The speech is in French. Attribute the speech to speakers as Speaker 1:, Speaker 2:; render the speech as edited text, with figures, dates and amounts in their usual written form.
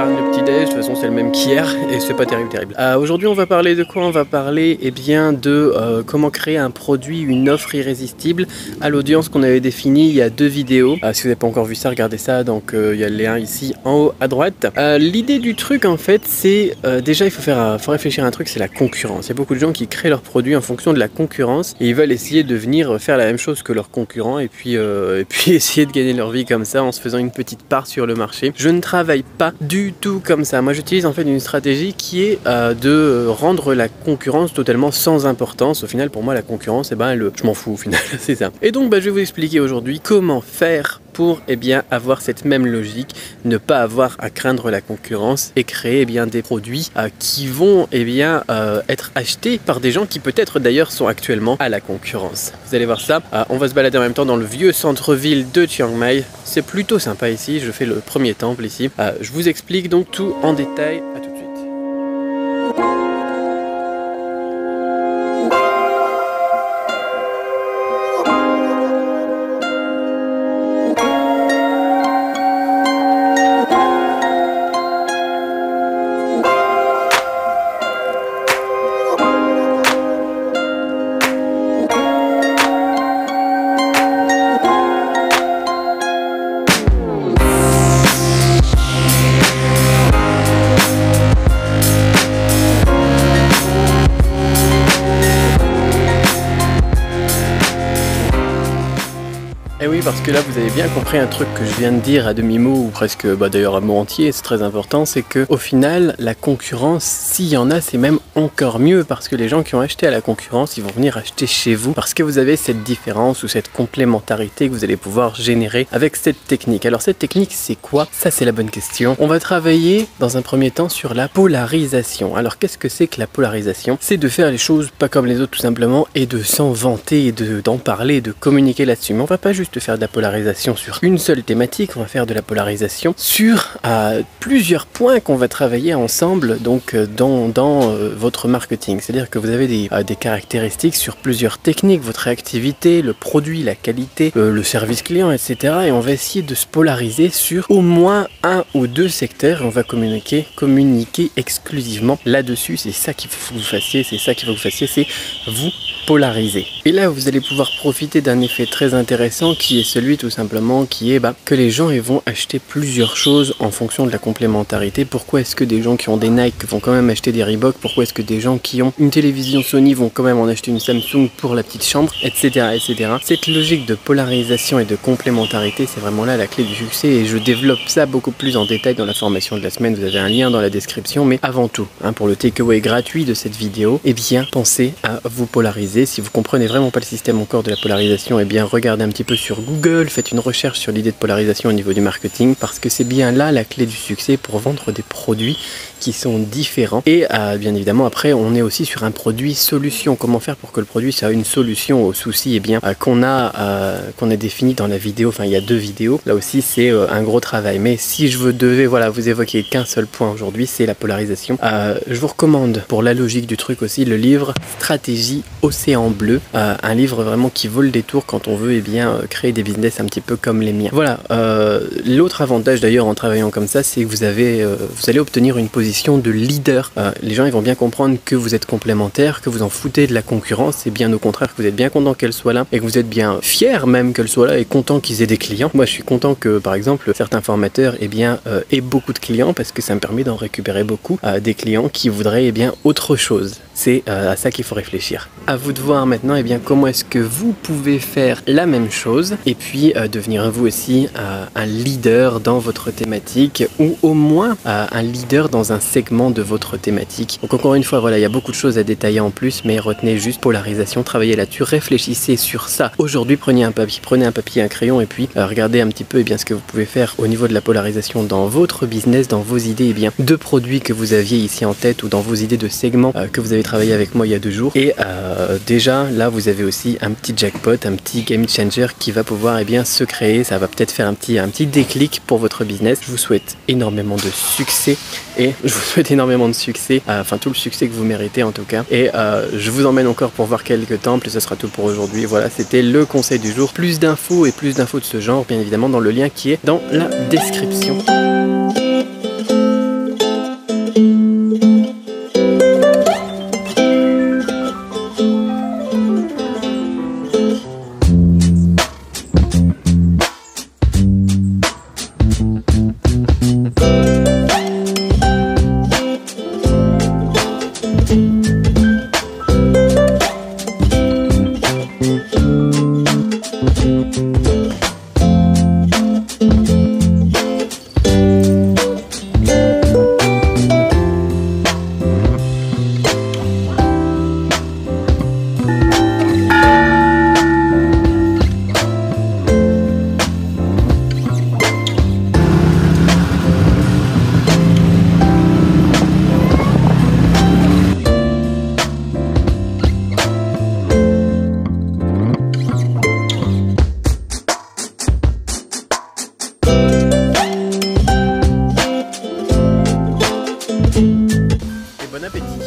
Speaker 1: j'épargne le petit déj, de toute façon c'est le même qu'hier et c'est pas terrible. Aujourd'hui on va parler de quoi? On va parler de comment créer un produit, une offre irrésistible à l'audience qu'on avait définie il y a 2 vidéos. Si vous n'avez pas encore vu ça, regardez ça, donc il y a le lien ici en haut à droite. L'idée du truc en fait c'est déjà il faut réfléchir à un truc, c'est la concurrence. Il y a beaucoup de gens qui créent leurs produits en fonction de la concurrence et ils veulent essayer de venir faire la même chose que leurs concurrents et puis essayer de gagner leur vie comme ça en se faisant une petite part sur le marché. Je ne travaille pas du tout comme ça. Moi j'utilise en fait une stratégie qui est de rendre la concurrence totalement sans importance. Au final pour moi la concurrence, je m'en fous au final, c'est ça. Et donc je vais vous expliquer aujourd'hui comment faire pour avoir cette même logique, ne pas avoir à craindre la concurrence et créer des produits qui vont être achetés par des gens qui peut-être d'ailleurs sont actuellement à la concurrence. Vous allez voir ça, on va se balader en même temps dans le vieux centre-ville de Chiang Mai. C'est plutôt sympa ici, je fais le premier temple ici. Je vous explique donc tout en détail. À tout de suite. Et oui, parce que là vous avez bien compris un truc que je viens de dire à demi-mot ou presque d'ailleurs à mot entier, c'est très important, c'est que au final la concurrence, s'il y en a, c'est même encore mieux parce que les gens qui ont acheté à la concurrence, ils vont venir acheter chez vous parce que vous avez cette différence ou cette complémentarité que vous allez pouvoir générer avec cette technique. Alors cette technique c'est quoi? Ça c'est la bonne question. On va travailler dans un premier temps sur la polarisation. Alors qu'est-ce que c'est que la polarisation? C'est de faire les choses pas comme les autres tout simplement et de s'en vanter et d'en parler, de communiquer là-dessus. Mais on va pas juste faire de la polarisation sur une seule thématique, on va faire de la polarisation sur plusieurs points qu'on va travailler ensemble donc dans votre marketing. C'est-à-dire que vous avez des caractéristiques sur plusieurs techniques, votre réactivité, le produit, la qualité, le service client, etc. Et on va essayer de se polariser sur au moins 1 ou 2 secteurs et on va communiquer exclusivement là-dessus. C'est ça qu'il faut que vous fassiez, c'est vous polariser. Et là vous allez pouvoir profiter d'un effet très intéressant qui est celui tout simplement que les gens vont acheter plusieurs choses en fonction de la complémentarité. Pourquoi est-ce que des gens qui ont des Nike vont quand même acheter des Reebok? Pourquoi est-ce que des gens qui ont une télévision Sony vont quand même en acheter une Samsung pour la petite chambre, etc. Cette logique de polarisation et de complémentarité, c'est vraiment là la clé du succès et je développe ça beaucoup plus en détail dans la formation de la semaine. Vous avez un lien dans la description, mais avant tout, pour le takeaway gratuit de cette vidéo, pensez à vous polariser. Si vous comprenez vraiment pas le système encore de la polarisation, regardez un petit peu sur Google, faites une recherche sur l'idée de polarisation au niveau du marketing parce que c'est bien là la clé du succès pour vendre des produits qui sont différents et bien évidemment après on est aussi sur un produit solution. Comment faire pour que le produit soit une solution aux soucis qu'on a défini dans la vidéo, il y a 2 vidéos, là aussi c'est un gros travail, mais si je devais vous évoquer qu'un seul point aujourd'hui, c'est la polarisation. Je vous recommande pour la logique du truc aussi le livre Stratégie Océan Bleu, un livre vraiment qui vaut le détour quand on veut créer des business un petit peu comme les miens. Voilà, l'autre avantage d'ailleurs en travaillant comme ça, c'est que vous allez obtenir une position de leader. Les gens ils vont bien comprendre que vous êtes complémentaire, que vous en foutez de la concurrence et bien au contraire que vous êtes bien content qu'elle soit là et que vous êtes bien fier même qu'elle soit là et content qu'ils aient des clients. Moi je suis content que par exemple certains formateurs aient beaucoup de clients parce que ça me permet d'en récupérer beaucoup des clients qui voudraient autre chose. C'est à ça qu'il faut réfléchir. À vous de voir maintenant comment est-ce que vous pouvez faire la même chose et puis devenir vous aussi un leader dans votre thématique ou au moins un leader dans un segment de votre thématique. Donc encore une fois, voilà, il y a beaucoup de choses à détailler en plus, mais retenez juste polarisation, travaillez là-dessus, réfléchissez sur ça. Aujourd'hui, prenez un papier, un crayon et puis regardez un petit peu ce que vous pouvez faire au niveau de la polarisation dans votre business, dans vos idées de produits que vous aviez ici en tête ou dans vos idées de segments que vous avez travaillé avec moi il y a 2 jours. Et déjà, là, vous avez aussi un petit jackpot, un petit game changer qui va pouvoir se créer. Ça va peut-être faire un petit déclic pour votre business. Je vous souhaite énormément de succès et je vous souhaite énormément de succès, enfin tout le succès que vous méritez en tout cas. Et je vous emmène encore pour voir quelques temples et ce sera tout pour aujourd'hui. Voilà, c'était le conseil du jour. Plus d'infos de ce genre, bien évidemment, dans le lien qui est dans la description. Bon appétit.